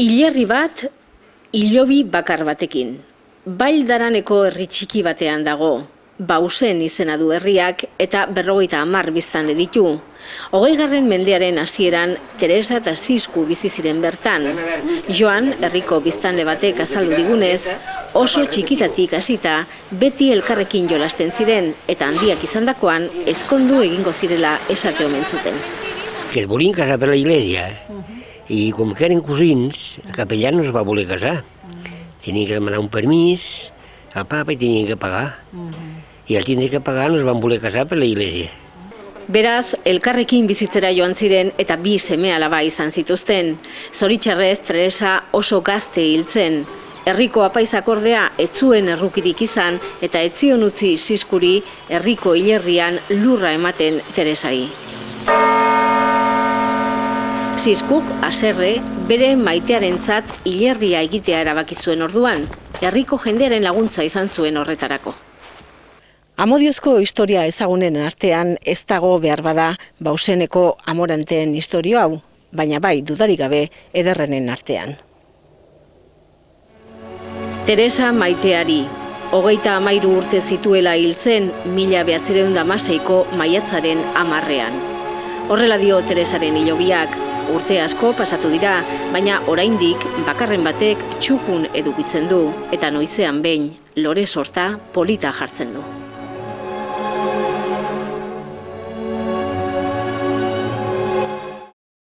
Hilerri bat, hilobi bakar batekin. Baildaraneko herri txiki batean dago. Bausen izena du herriak eta 50 biztanle ditu. 20. mendearen hasieran Teresa eta Sisku bizi ziren bertan. Joan, herriko biztanle batek azaldu digunez, oso txikitatik hasita beti elkarrekin jolasten ziren eta handiak izandakoan ezkondu egingo zirela esate omen zuten. Que es volien casar per la iglesia i com que eren cosins, el capellà no es va voler casar. Tenien que demanar un permís al papa i tenien que pagar. I al tindre que pagar no es van voler casar per la iglesia. Beraz, elkarrekin bizitzera joan ziren eta 2 seme-alaba izan zituzten. Zoritxarrez, Teresa oso gazte hiltzen. Herriko apaizak ordea ez zuen errukirik izan eta ez zion utzi Siskuri herriko hilerrian lurra ematen Teresai. Siskuk haserre bere maitearentzat hilerria egitea erabaki zuen orduan. Herriko jendearen laguntza izan zuen horretarako. Amodiozko historia ezagunen artean ez dago behar bada Bauseneko amoranteen historio hau, baina bai dudarik gabe ederrenen artean. Teresa maiteari, 33 urte zituela hiltzen 1916ko maiatzaren 10ean. Horrela dio Teresaren hilobiak, urte asko pasatu dira, baina oraindik bakarren batek txukun edukitzen du, eta noizean behin lore sorta polita jartzen du.